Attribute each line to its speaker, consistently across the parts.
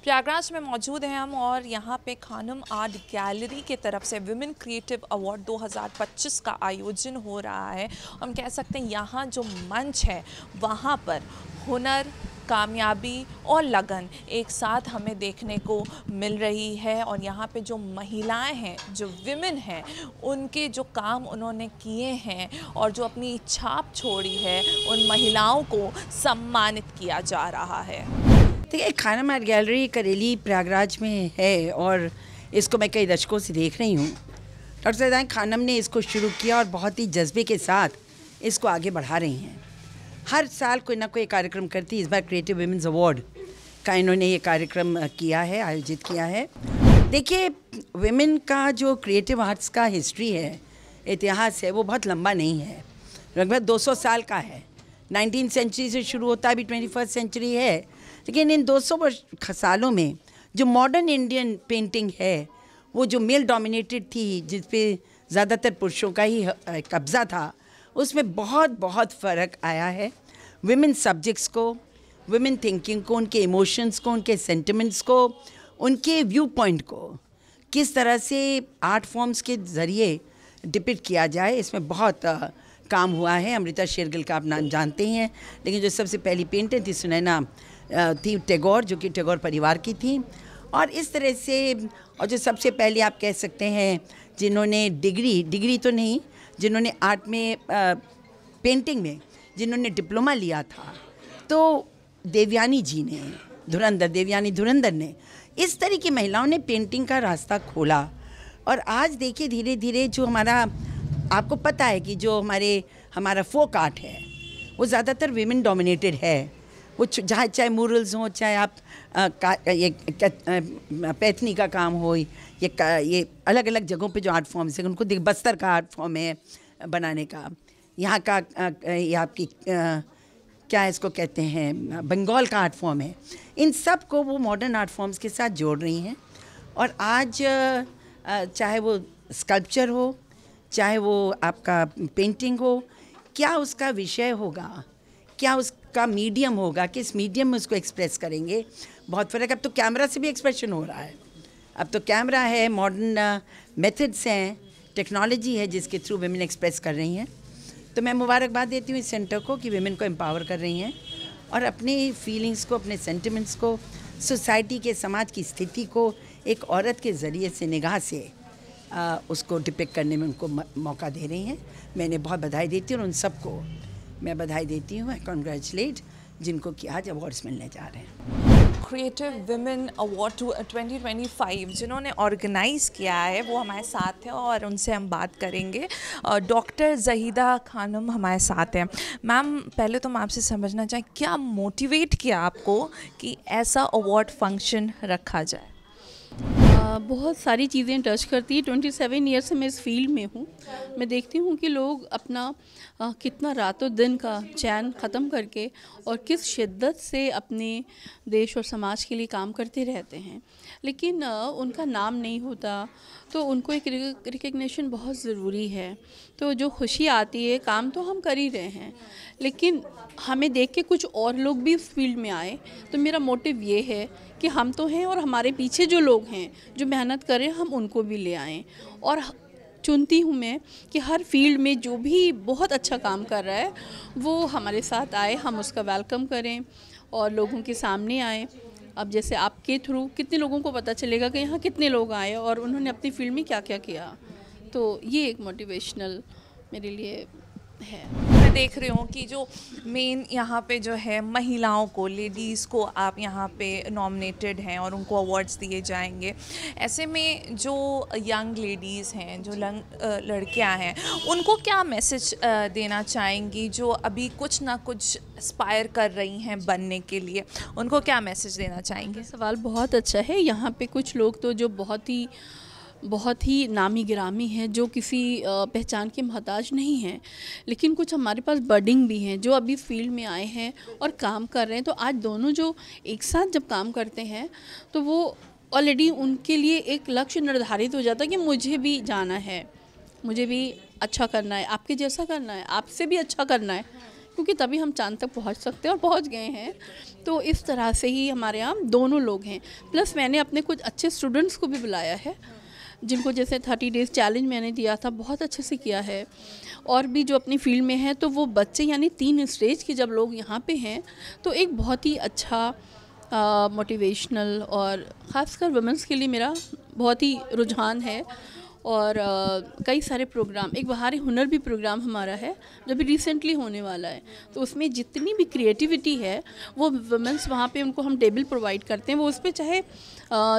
Speaker 1: प्रयागराज में मौजूद हैं हम और यहाँ पे खानम आर्ट गैलरी के तरफ से विमेन क्रिएटिव अवार्ड 2025 का आयोजन हो रहा है। हम कह सकते हैं यहाँ जो मंच है वहाँ पर हुनर, कामयाबी और लगन एक साथ हमें देखने को मिल रही है। और यहाँ पे जो महिलाएं हैं, जो विमेन हैं, उनके जो काम उन्होंने किए हैं और जो अपनी छाप छोड़ी है, उन महिलाओं को सम्मानित किया जा रहा है।
Speaker 2: देखिए, खानम आर्ट गैलरी करेली प्रयागराज में है और इसको मैं कई दशकों से देख रही हूँ। डॉक्टर सैयदान खानम ने इसको शुरू किया और बहुत ही जज्बे के साथ इसको आगे बढ़ा रही हैं। हर साल कोई ना कोई कार्यक्रम करती। इस बार क्रिएटिव विमेंस अवार्ड का इन्होंने ये कार्यक्रम किया है, आयोजित किया है। देखिए, विमेन का जो क्रिएटिव आर्ट्स का हिस्ट्री है, इतिहास है, वो बहुत लंबा नहीं है, लगभग 200 साल का है। 19वीं सेंचुरी से शुरू होता है, अभी 21st सेंचुरी है। लेकिन इन 200 सालों में जो मॉडर्न इंडियन पेंटिंग है, वो जो मेल डोमिनेटेड थी, जिस पे ज़्यादातर पुरुषों का ही कब्ज़ा था, उसमें बहुत फ़र्क आया है। विमेन सब्जेक्ट्स को, विमेन थिंकिंग को, उनके इमोशंस को, उनके सेंटिमेंट्स को, उनके व्यू पॉइंट को किस तरह से आर्ट फॉर्म्स के ज़रिए डिपिक्ट किया जाए, इसमें बहुत काम हुआ है। अमृता शेरगिल का आप नाम जानते हैं, लेकिन जो सबसे पहली पेंटर थी सुनैना थी टैगोर, जो कि टैगोर परिवार की थी। और इस तरह से, और जो सबसे पहले आप कह सकते हैं जिन्होंने डिग्री तो नहीं, जिन्होंने आर्ट में पेंटिंग में जिन्होंने डिप्लोमा लिया था, तो देवयानी जी ने, देवयानी धुरंधर ने, इस तरह की महिलाओं ने पेंटिंग का रास्ता खोला। और आज देखिए धीरे धीरे जो हमारा, आपको पता है कि जो हमारा फोक आर्ट है वो ज़्यादातर विमेन डोमिनेटेड है। वो जहाँ चाहे मूरल्स हों, चाहे आप पैथनी का काम हो, ये अलग अलग जगहों पे जो आर्ट फॉर्म्स हैं, उनको बस्तर का आर्ट फॉर्म है बनाने का, यहाँ का ये आपकी क्या इसको कहते हैं, बंगाल का आर्ट फॉर्म है। इन सब को वो मॉडर्न आर्ट फॉर्म्स के साथ जोड़ रही हैं। और आज चाहे वो स्कल्पचर हो, चाहे वो आपका पेंटिंग हो, क्या उसका विषय होगा, क्या उसका मीडियम होगा, किस मीडियम में उसको एक्सप्रेस करेंगे, बहुत फ़र्क। अब तो कैमरा से भी एक्सप्रेशन हो रहा है। अब तो कैमरा है, मॉडर्न मेथड्स हैं, टेक्नोलॉजी है जिसके थ्रू विमेन एक्सप्रेस कर रही हैं। तो मैं मुबारकबाद देती हूँ इस सेंटर को कि विमेन को एम्पावर कर रही हैं और अपनी फीलिंग्स को, अपने सेंटिमेंट्स को, सोसाइटी के, समाज की स्थिति को एक औरत के ज़रिए से, निगाह से उसको डिपिक्ट करने में उनको मौका दे रही हैं। मैं इन्हें बहुत बधाई देती हूँ और उन सबको मैं बधाई देती हूँ, कॉन्ग्रेचुलेट जिनको कि आज अवार्ड्स मिलने जा रहे हैं।
Speaker 1: क्रिएटिव विमेन अवार्ड 2025 जिन्होंने ऑर्गेनाइज़ किया है वो हमारे साथ हैं और उनसे हम बात करेंगे। डॉक्टर ज़हीदा खानम हमारे साथ हैं। मैम, पहले तो मैं आपसे समझना चाहें, क्या मोटिवेट किया आपको कि ऐसा अवार्ड फंक्शन रखा जाए?
Speaker 3: बहुत सारी चीज़ें टच करती है। 27 ईयर से मैं इस फील्ड में हूँ। मैं देखती हूँ कि लोग अपना कितना रातों दिन का चैन ख़त्म करके और किस शिद्दत से अपने देश और समाज के लिए काम करते रहते हैं, लेकिन उनका नाम नहीं होता। तो उनको एक रिकग्निशन बहुत ज़रूरी है। तो जो खुशी आती है, काम तो हम कर ही रहे हैं, लेकिन हमें देख के कुछ और लोग भी इस फील्ड में आए। तो मेरा मोटिव ये है कि हम तो हैं और हमारे पीछे जो लोग हैं जो मेहनत करें, हम उनको भी ले आएँ। और चुनती हूँ मैं कि हर फील्ड में जो भी बहुत अच्छा काम कर रहा है वो हमारे साथ आए, हम उसका वेलकम करें और लोगों के सामने आए। अब जैसे आपके थ्रू कितने लोगों को पता चलेगा कि यहाँ कितने लोग आए और उन्होंने अपनी फील्ड में क्या क्या किया। तो ये एक मोटिवेशनल मेरे लिए है।
Speaker 1: मैं देख रही हूँ कि जो मेन यहाँ पे जो है महिलाओं को, लेडीज़ को आप यहाँ पे नॉमिनेटेड हैं और उनको अवार्ड्स दिए जाएंगे। ऐसे में जो यंग लेडीज़ हैं, जो लड़कियाँ हैं, उनको क्या मैसेज देना चाहेंगी जो अभी कुछ ना कुछ एस्पायर कर रही हैं बनने के लिए? उनको क्या मैसेज देना चाहेंगे?
Speaker 3: सवाल बहुत अच्छा है। यहाँ पे कुछ लोग तो जो बहुत ही नामी गिरामी हैं, जो किसी पहचान के मोहताज नहीं हैं, लेकिन कुछ हमारे पास बडिंग भी हैं जो अभी इस फील्ड में आए हैं और काम कर रहे हैं। तो आज दोनों जो एक साथ जब काम करते हैं तो वो ऑलरेडी उनके लिए एक लक्ष्य निर्धारित हो जाता है कि मुझे भी जाना है, मुझे भी अच्छा करना है, आपके जैसा करना है, आपसे भी अच्छा करना है, क्योंकि तभी हम चांद तक पहुंच सकते हैं और पहुंच गए हैं। तो इस तरह से ही हमारे यहाँ दोनों लोग हैं। प्लस मैंने अपने कुछ अच्छे स्टूडेंट्स को भी बुलाया है, जिनको जैसे 30 डेज़ चैलेंज मैंने दिया था, बहुत अच्छे से किया है। और भी जो अपनी फील्ड में हैं, तो वो बच्चे यानी 3 स्टेज के जब लोग यहाँ पे हैं तो एक बहुत ही अच्छा मोटिवेशनल और ख़ासकर वुमेंस के लिए मेरा बहुत ही रुझान है। और कई सारे प्रोग्राम, एक बहार हुनर भी प्रोग्राम हमारा है जो भी रिसेंटली होने वाला है। तो उसमें जितनी भी क्रिएटिविटी है वो वुमेंस वहाँ पे उनको हम टेबल प्रोवाइड करते हैं। वो उस पर चाहे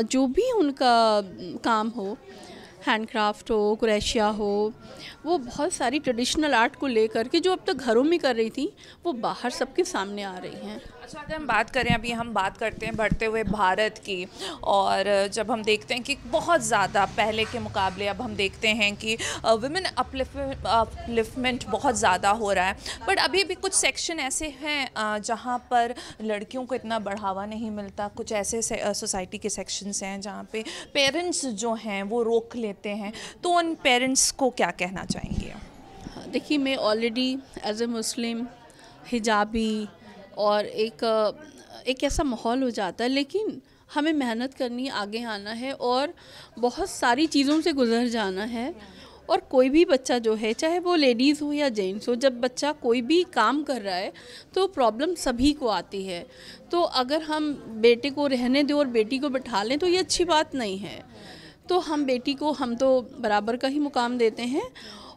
Speaker 3: जो भी उनका काम हो, हैंडक्राफ्ट हो, क्रोशिया हो, वो बहुत सारी ट्रेडिशनल आर्ट को लेकर के जो अब तक घरों में कर रही थी वो बाहर सबके सामने आ रही हैं।
Speaker 1: अच्छा, अगर हम बात करें, अभी हम बात करते हैं बढ़ते हुए भारत की, और जब हम देखते हैं कि बहुत ज़्यादा पहले के मुकाबले अब हम देखते हैं कि वुमेन अपलिफ्टमेंट बहुत ज़्यादा हो रहा है, बट अभी भी कुछ सेक्शन ऐसे हैं जहाँ पर लड़कियों को इतना बढ़ावा नहीं मिलता। कुछ ऐसे सोसाइटी के सेक्शंस हैं जहाँ पे पेरेंट्स जो हैं वो रोक लेते हैं, तो उन पेरेंट्स को क्या कहना चाहेंगे?
Speaker 3: देखिए, मैं ऑलरेडी एज ए मुस्लिम हिजाबी और एक ऐसा माहौल हो जाता है, लेकिन हमें मेहनत करनी, आगे आना है और बहुत सारी चीज़ों से गुजर जाना है। और कोई भी बच्चा जो है, चाहे वो लेडीज़ हो या जेंट्स हो, जब बच्चा कोई भी काम कर रहा है तो प्रॉब्लम सभी को आती है। तो अगर हम बेटे को रहने दें और बेटी को बिठा लें तो ये अच्छी बात नहीं है। तो हम बेटी को, हम तो बराबर का ही मुकाम देते हैं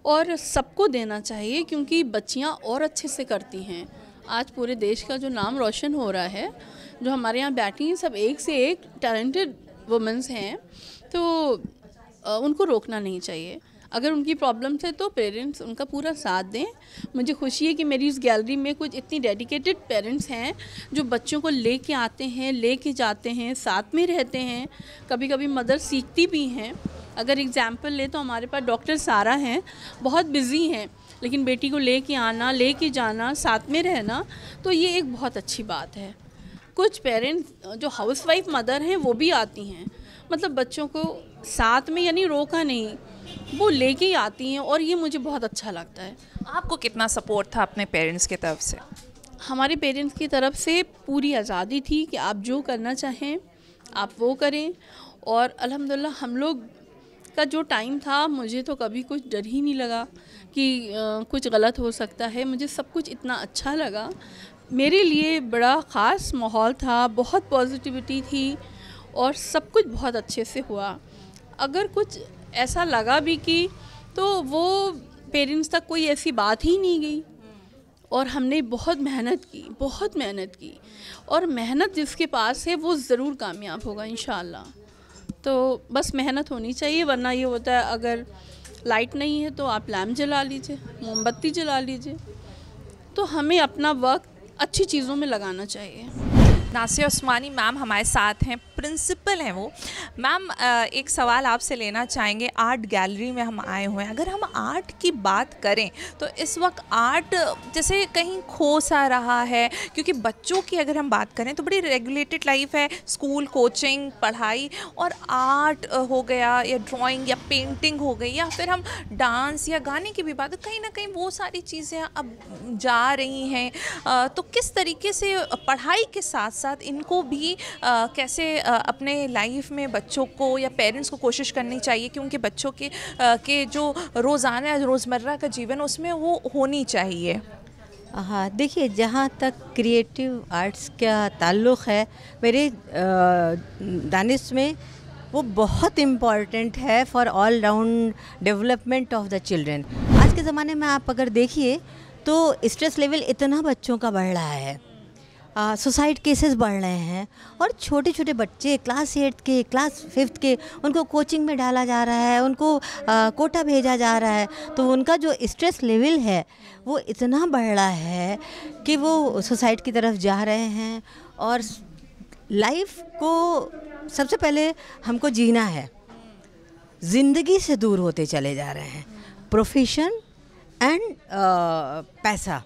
Speaker 3: और सबको देना चाहिए, क्योंकि बच्चियाँ और अच्छे से करती हैं। आज पूरे देश का जो नाम रोशन हो रहा है, जो हमारे यहाँ बैठी हैं सब एक से एक टैलेंटेड वुमेन्स हैं, तो उनको रोकना नहीं चाहिए। अगर उनकी प्रॉब्लम्स है तो पेरेंट्स उनका पूरा साथ दें। मुझे खुशी है कि मेरी इस गैलरी में कुछ इतनी डेडिकेटेड पेरेंट्स हैं जो बच्चों को लेके आते हैं, लेके जाते हैं, साथ में रहते हैं। कभी कभी मदर सीखती भी हैं। अगर एग्जाम्पल ले तो हमारे पास डॉक्टर सारा हैं, बहुत बिजी हैं, लेकिन बेटी को लेके आना, लेके जाना, साथ में रहना, तो ये एक बहुत अच्छी बात है। कुछ पेरेंट्स जो हाउसवाइफ मदर हैं वो भी आती हैं, मतलब बच्चों को साथ में, यानी रोका नहीं, वो लेके ही आती हैं, और ये मुझे बहुत अच्छा लगता है।
Speaker 1: आपको कितना सपोर्ट था अपने पेरेंट्स की तरफ से?
Speaker 3: हमारे पेरेंट्स की तरफ से पूरी आज़ादी थी कि आप जो करना चाहें आप वो करें। और अल्हम्दुलिल्लाह हम लोग का जो टाइम था, मुझे तो कभी कुछ डर ही नहीं लगा कि कुछ गलत हो सकता है। मुझे सब कुछ इतना अच्छा लगा। मेरे लिए बड़ा ख़ास माहौल था, बहुत पॉजिटिविटी थी और सब कुछ बहुत अच्छे से हुआ। अगर कुछ ऐसा लगा भी कि, तो वो पेरेंट्स तक कोई ऐसी बात ही नहीं गई। और हमने बहुत मेहनत की, और मेहनत जिसके पास है वो ज़रूर कामयाब होगा इंशाअल्लाह। तो बस मेहनत होनी चाहिए, वरना ये होता है अगर लाइट नहीं है तो आप लैम्प जला लीजिए, मोमबत्ती जला लीजिए। तो हमें अपना वक्त अच्छी चीज़ों में लगाना चाहिए।
Speaker 1: नासिया उस्मानी मैम हमारे साथ हैं, प्रिंसिपल हैं वो। मैम, एक सवाल आपसे लेना चाहेंगे। आर्ट गैलरी में हम आए हुए हैं, अगर हम आर्ट की बात करें तो इस वक्त आर्ट जैसे कहीं खो सा रहा है, क्योंकि बच्चों की अगर हम बात करें तो बड़ी रेगुलेटेड लाइफ है, स्कूल, कोचिंग, पढ़ाई, और आर्ट हो गया या ड्राइंग या पेंटिंग हो गई, या फिर हम डांस या गाने की भी बात, कहीं ना कहीं वो सारी चीज़ें अब जा रही हैं। तो किस तरीके से पढ़ाई के साथ साथ इनको भी कैसे अपने लाइफ में बच्चों को या पेरेंट्स को कोशिश करनी चाहिए कि उनके बच्चों के जो रोज़ाना रोज़मर्रा का जीवन उसमें वो होनी चाहिए?
Speaker 4: हाँ, देखिए, जहाँ तक क्रिएटिव आर्ट्स का ताल्लुक़ है, मेरे दानिश में वो बहुत इम्पॉर्टेंट है for all round development of the children. आज के ज़माने में आप अगर देखिए तो स्ट्रेस लेवल इतना बच्चों का बढ़ रहा है, सुसाइड केसेस बढ़ रहे हैं, और छोटे छोटे बच्चे क्लास 8 के, क्लास 5 के, उनको कोचिंग में डाला जा रहा है, उनको कोटा भेजा जा रहा है। तो उनका जो स्ट्रेस लेवल है वो इतना बढ़ रहा है कि वो सुसाइड की तरफ जा रहे हैं। और लाइफ को सबसे पहले हमको जीना है, ज़िंदगी से दूर होते चले जा रहे हैं। प्रोफेशन एंड पैसा,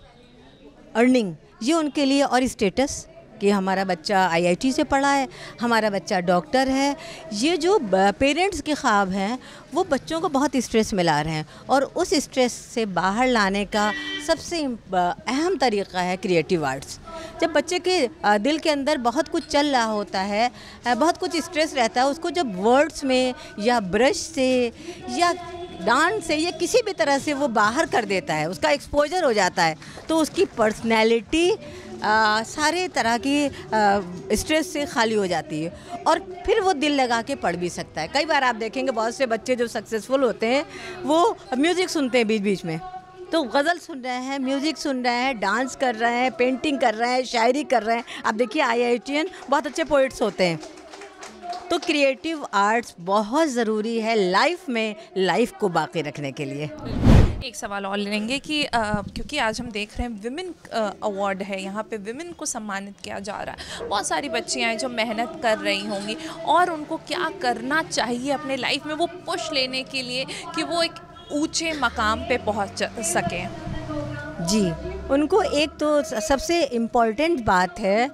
Speaker 4: अर्निंग, ये उनके लिए, और स्टेटस कि हमारा बच्चा IIT से पढ़ा है, हमारा बच्चा डॉक्टर है। ये जो पेरेंट्स के ख्वाब हैं वो बच्चों को बहुत स्ट्रेस में ला रहे हैं, और उस स्ट्रेस से बाहर लाने का सबसे अहम तरीका है क्रिएटिव आर्ट्स। जब बच्चे के दिल के अंदर बहुत कुछ चल रहा होता है, बहुत कुछ स्ट्रेस रहता है, उसको जब वर्ड्स में या ब्रश से या डांस से या किसी भी तरह से वो बाहर कर देता है, उसका एक्सपोजर हो जाता है, तो उसकी पर्सनैलिटी सारे तरह की स्ट्रेस से खाली हो जाती है, और फिर वो दिल लगा के पढ़ भी सकता है। कई बार आप देखेंगे बहुत से बच्चे जो सक्सेसफुल होते हैं वो म्यूज़िक सुनते हैं बीच बीच में, तो गज़ल सुन रहे हैं, म्यूज़िक सुन रहे हैं, डांस कर रहे हैं, पेंटिंग कर रहे हैं, शायरी कर रहे हैं। आप देखिए IITian बहुत अच्छे पोइट्स होते हैं। तो क्रिएटिव आर्ट्स बहुत ज़रूरी है लाइफ में, लाइफ को बाकी रखने के लिए।
Speaker 1: एक सवाल और लेंगे कि क्योंकि आज हम देख रहे हैं विमेन अवार्ड है, यहाँ पे विमेन को सम्मानित किया जा रहा है। बहुत सारी बच्चियाँ हैं जो मेहनत कर रही होंगी, और उनको क्या करना चाहिए अपने लाइफ में वो पुश लेने के लिए कि वो एक ऊंचे मकाम पे पहुँच सकें?
Speaker 4: जी, उनको एक तो सबसे इम्पॉर्टेंट बात है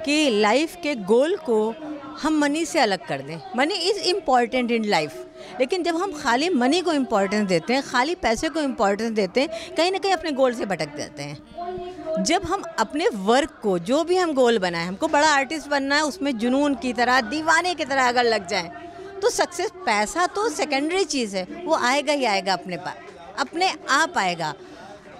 Speaker 4: कि लाइफ के गोल को हम मनी से अलग कर दें। Money is important in life, लेकिन जब हम खाली मनी को इम्पोर्टेंस देते हैं, खाली पैसे को इम्पोर्टेंस देते हैं, कहीं ना कहीं अपने गोल से भटक जाते हैं। जब हम अपने वर्क को, जो भी हम गोल बनाए, हमको बड़ा आर्टिस्ट बनना है, उसमें जुनून की तरह, दीवाने की तरह अगर लग जाएं, तो सक्सेस, पैसा तो सेकेंडरी चीज़ है, वो आएगा ही आएगा, अपने आप आएगा।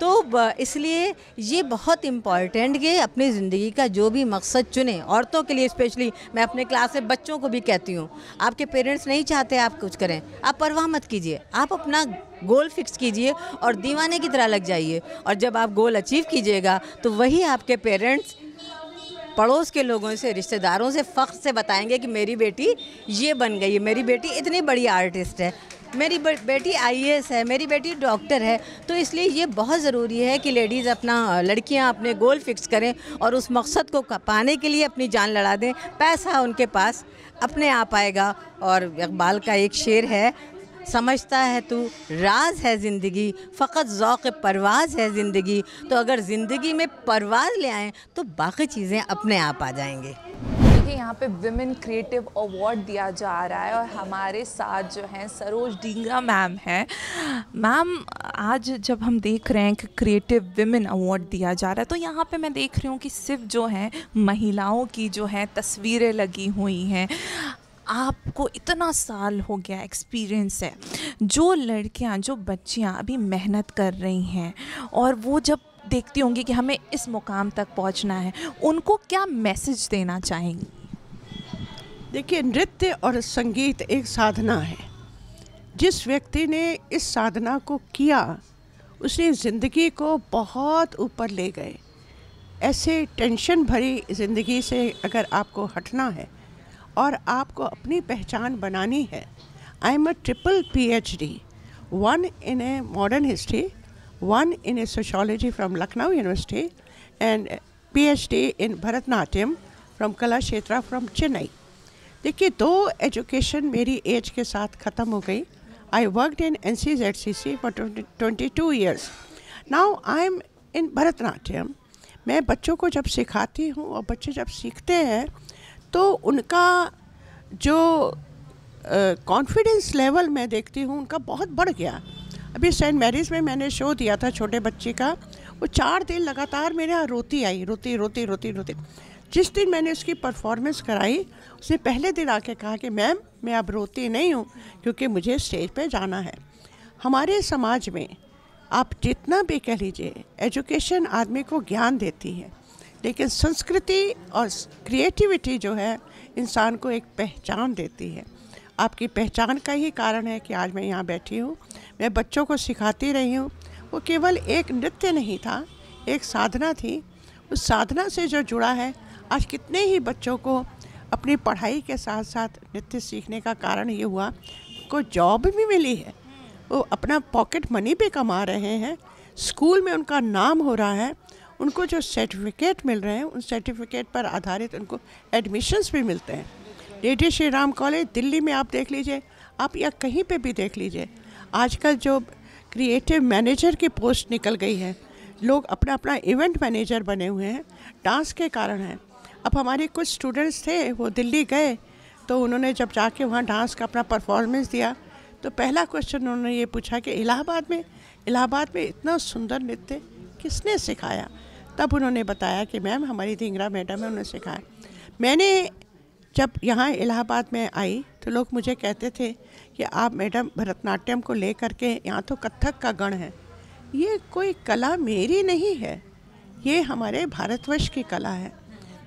Speaker 4: तो इसलिए ये बहुत इम्पॉर्टेंट कि अपनी ज़िंदगी का जो भी मकसद चुनें, औरतों के लिए स्पेशली। मैं अपने क्लास में बच्चों को भी कहती हूँ, आपके पेरेंट्स नहीं चाहते आप कुछ करें, आप परवाह मत कीजिए, आप अपना गोल फिक्स कीजिए और दीवाने की तरह लग जाइए। और जब आप गोल अचीव कीजिएगा तो वही आपके पेरेंट्स पड़ोस के लोगों से, रिश्तेदारों से फ़ख्र से बताएंगे कि मेरी बेटी ये बन गई है, मेरी बेटी इतनी बड़ी आर्टिस्ट है, मेरी बेटी IAS है, मेरी बेटी डॉक्टर है। तो इसलिए ये बहुत ज़रूरी है कि लेडीज़ लड़कियां अपने गोल फिक्स करें और उस मकसद को पाने के लिए अपनी जान लड़ा दें। पैसा उनके पास अपने आप आएगा। और इकबाल का एक शेर है, समझता है तू राज है ज़िंदगी, फ़कत ज़ौक़ परवाज़ है ज़िंदगी। तो अगर ज़िंदगी में परवाज़ ले आएँ तो बाकी चीज़ें अपने आप आ जाएंगे।
Speaker 1: देखिए यहाँ पे विमेन क्रिएटिव अवार्ड दिया जा रहा है, और हमारे साथ जो हैं सरोज डींगरा मैम हैं। मैम, आज जब हम देख रहे हैं कि क्रिएटिव विमेन अवार्ड दिया जा रहा है, तो यहाँ पे मैं देख रही हूँ कि सिर्फ जो हैं महिलाओं की जो हैं तस्वीरें लगी हुई हैं। आपको इतना साल हो गया एक्सपीरियंस है, जो लड़कियां, जो बच्चियां अभी मेहनत कर रही हैं और वो जब देखती होंगी कि हमें इस मुकाम तक पहुंचना है, उनको क्या मैसेज देना चाहेंगी?
Speaker 5: देखिए, नृत्य और संगीत एक साधना है। जिस व्यक्ति ने इस साधना को किया उसने ज़िंदगी को बहुत ऊपर ले गए। ऐसे टेंशन भरी ज़िंदगी से अगर आपको हटना है और आपको अपनी पहचान बनानी है, I am a triple PhD, one in a modern history, one in A sociology from Lucknow university and PhD in Bharatanatyam from कला क्षेत्रा फ्रॉम चेन्नई। देखिए, 2 एजुकेशन मेरी एज के साथ ख़त्म हो गई। I worked in NCZCC for 22 years. Now I am in Bharatanatyam. मैं बच्चों को जब सिखाती हूँ और बच्चे जब सीखते हैं तो उनका जो कॉन्फिडेंस लेवल मैं देखती हूँ उनका बहुत बढ़ गया। अभी सेंट मैरीज़ में मैंने शो दिया था छोटे बच्चे का, वो 4 दिन लगातार मेरे यहाँ रोती आई, रोती। जिस दिन मैंने उसकी परफॉर्मेंस कराई, उसने पहले दिन आके कहा कि मैम, मैं अब रोती नहीं हूँ क्योंकि मुझे स्टेज पे जाना है। हमारे समाज में आप जितना भी कह लीजिए, एजुकेशन आदमी को ज्ञान देती है, लेकिन संस्कृति और क्रिएटिविटी जो है इंसान को एक पहचान देती है। आपकी पहचान का ही कारण है कि आज मैं यहाँ बैठी हूँ। मैं बच्चों को सिखाती रही हूँ। वो केवल एक नृत्य नहीं था, एक साधना थी। उस साधना से जो जुड़ा है, आज कितने ही बच्चों को अपनी पढ़ाई के साथ साथ नृत्य सीखने का कारण ये हुआ को जॉब भी मिली है। वो अपना पॉकेट मनी भी कमा रहे हैं, स्कूल में उनका नाम हो रहा है, उनको जो सर्टिफिकेट मिल रहे हैं उन सर्टिफिकेट पर आधारित उनको एडमिशन्स भी मिलते हैं। लेडी श्री राम कॉलेज दिल्ली में आप देख लीजिए, आप या कहीं पे भी देख लीजिए, आजकल जो क्रिएटिव मैनेजर की पोस्ट निकल गई है, लोग अपना अपना इवेंट मैनेजर बने हुए हैं, डांस के कारण है। अब हमारे कुछ स्टूडेंट्स थे, वो दिल्ली गए, तो उन्होंने जब जाके वहाँ डांस का अपना परफॉर्मेंस दिया, तो पहला क्वेश्चन उन्होंने ये पूछा कि इलाहाबाद में इतना सुंदर नृत्य किसने सिखाया? तब उन्होंने बताया कि मैम हमारी धिंगरा मैडम है, उन्होंने सिखाया। मैंने जब यहाँ इलाहाबाद में आई तो लोग मुझे कहते थे कि आप मैडम भरतनाट्यम को ले करके, यहाँ तो कथक का गण है। ये कोई कला मेरी नहीं है, ये हमारे भारतवर्ष की कला है,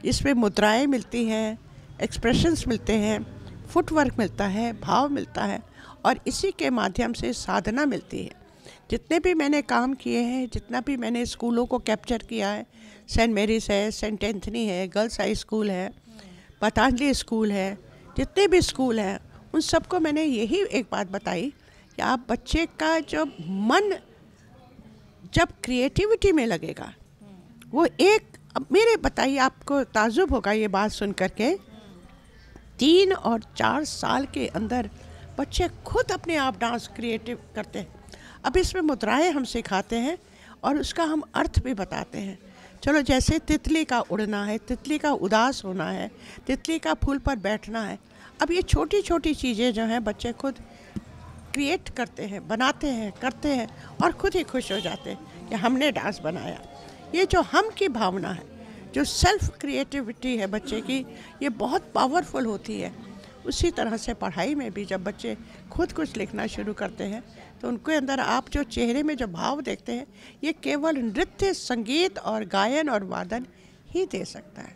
Speaker 5: इसमें मुद्राएं मिलती हैं, एक्सप्रेशंस मिलते हैं, फुटवर्क मिलता है, भाव मिलता है, और इसी के माध्यम से साधना मिलती है। जितने भी मैंने काम किए हैं, जितना भी मैंने स्कूलों को कैप्चर किया है, सेंट मेरीज है, सेंट एंथनी है, गर्ल्स हाई स्कूल है, पतंजलि स्कूल है, जितने भी स्कूल हैं, उन सबको मैंने यही एक बात बताई कि आप बच्चे का जब मन जब क्रिएटिविटी में लगेगा, वो एक, अब मेरे बताइए, आपको ताजुब होगा ये बात सुन करके, 3 और 4 साल के अंदर बच्चे खुद अपने आप डांस क्रिएटिव करते हैं। अब इसमें मुद्राएं हम सिखाते हैं और उसका हम अर्थ भी बताते हैं। चलो, जैसे तितली का उड़ना है, तितली का उदास होना है, तितली का फूल पर बैठना है। अब ये छोटी छोटी चीज़ें जो हैं बच्चे खुद क्रिएट करते हैं, बनाते हैं, करते हैं, और खुद ही खुश हो जाते हैं कि हमने डांस बनाया। ये जो हम की भावना है, जो सेल्फ क्रिएटिविटी है बच्चे की, ये बहुत पावरफुल होती है। उसी तरह से पढ़ाई में भी जब बच्चे खुद कुछ लिखना शुरू करते हैं तो उनके अंदर आप जो चेहरे में जो भाव देखते हैं, ये केवल नृत्य, संगीत और गायन और वादन ही दे सकता है।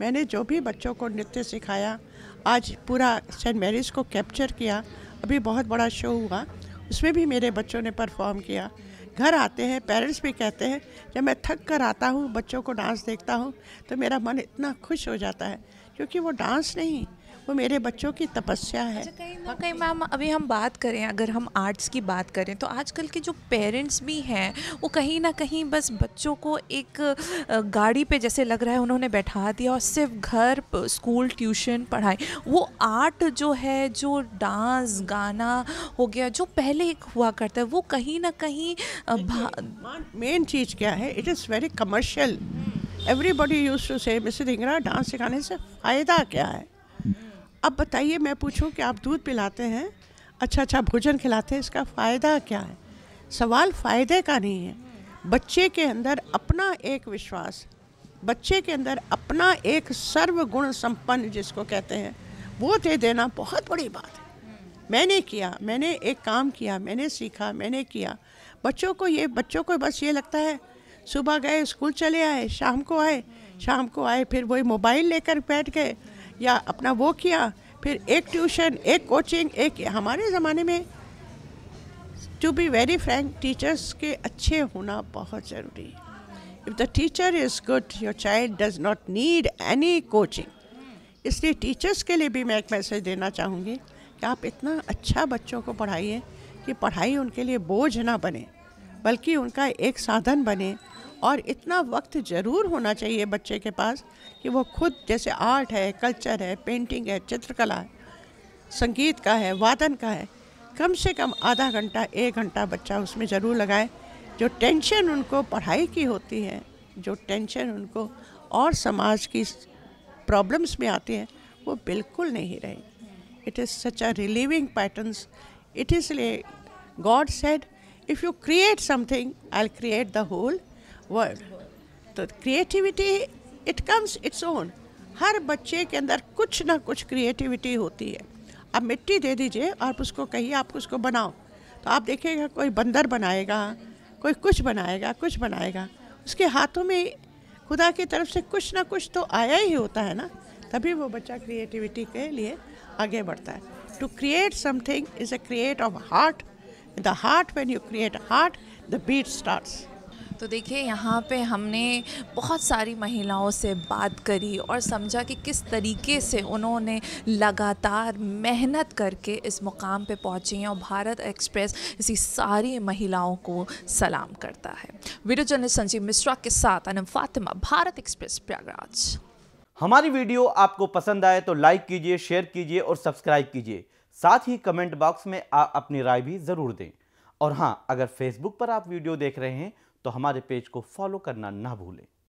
Speaker 5: मैंने जो भी बच्चों को नृत्य सिखाया, आज पूरा सेंट मैरीज को कैप्चर किया, अभी बहुत बड़ा शो हुआ, उसमें भी मेरे बच्चों ने परफॉर्म किया। घर आते हैं, पेरेंट्स भी कहते हैं, जब मैं थक कर आता हूँ, बच्चों को डांस देखता हूँ तो मेरा मन इतना खुश हो जाता है, क्योंकि वो डांस नहीं, वो मेरे बच्चों की तपस्या है।
Speaker 1: कहीं ना कहीं मैम, अभी हम बात करें, अगर हम आर्ट्स की बात करें तो आजकल के जो पेरेंट्स भी हैं वो कहीं ना कहीं बस बच्चों को एक गाड़ी पे जैसे लग रहा है उन्होंने बैठा दिया और सिर्फ घर, स्कूल, ट्यूशन, पढ़ाई, वो आर्ट जो है, जो डांस, गाना हो गया, जो पहले एक हुआ करता है, वो कहीं ना कहीं
Speaker 5: मेन चीज़ क्या है, it is very commercial. Everybody used to say Mrs Dhingra, dance सिखाने से फ़ायदा क्या है? अब बताइए, मैं पूछूं कि आप दूध पिलाते हैं, अच्छा भोजन खिलाते हैं, इसका फ़ायदा क्या है? सवाल फ़ायदे का नहीं है। बच्चे के अंदर अपना एक विश्वास, बच्चे के अंदर अपना एक सर्वगुण संपन्न जिसको कहते हैं, वो दे देना बहुत बड़ी बात है। मैंने किया, मैंने एक काम किया, मैंने सीखा, मैंने किया। बच्चों को बस ये लगता है, सुबह गए, स्कूल चले आए, शाम को आए, फिर वही मोबाइल लेकर बैठ गए या अपना वो किया, फिर एक ट्यूशन, एक कोचिंग, एक। हमारे ज़माने में, to be very frank, teachers के अच्छे होना बहुत ज़रूरी है। If the teacher is good, your child does not need any coaching. इसलिए टीचर्स के लिए भी मैं एक मैसेज देना चाहूँगी कि आप इतना अच्छा बच्चों को पढ़ाइए कि पढ़ाई उनके लिए बोझ ना बने, बल्कि उनका एक साधन बने। और इतना वक्त ज़रूर होना चाहिए बच्चे के पास कि वो खुद, जैसे आर्ट है, कल्चर है, पेंटिंग है, चित्रकला है, संगीत का है, वादन का है, कम से कम आधा घंटा, 1 घंटा बच्चा उसमें ज़रूर लगाए। जो टेंशन उनको पढ़ाई की होती है, जो टेंशन उनको और समाज की प्रॉब्लम्स में आती है, वो बिल्कुल नहीं रहे। It is such a relieving patterns. It is God said, if you create something, I will create the whole world. तो creativity, it comes its own. हर बच्चे के अंदर कुछ ना कुछ क्रिएटिविटी होती है। आप मिट्टी दे दीजिए और उसको कहिए आप उसको बनाओ, तो आप देखिएगा कोई बंदर बनाएगा, कोई कुछ बनाएगा। उसके हाथों में खुदा की तरफ से कुछ ना कुछ तो आया ही होता है ना, तभी वो बच्चा क्रिएटिविटी के लिए आगे बढ़ता है। To create something is a create of heart. The heart, when you create heart, the beat starts.
Speaker 1: तो देखिए, यहाँ पे हमने बहुत सारी महिलाओं से बात करी और समझा कि किस तरीके से उन्होंने लगातार मेहनत करके इस मुकाम पे पहुँची हैं, और भारत एक्सप्रेस इसी सारी महिलाओं को सलाम करता है। वीडियो जर्नलिस्ट संजीव मिश्रा के साथ अनम फातिमा, भारत एक्सप्रेस, प्रयागराज।
Speaker 6: हमारी वीडियो आपको पसंद आए तो लाइक कीजिए, शेयर कीजिए और सब्सक्राइब कीजिए। साथ ही कमेंट बॉक्स में आप अपनी राय भी ज़रूर दें। और हाँ, अगर फेसबुक पर आप वीडियो देख रहे हैं तो हमारे पेज को फॉलो करना ना भूलें।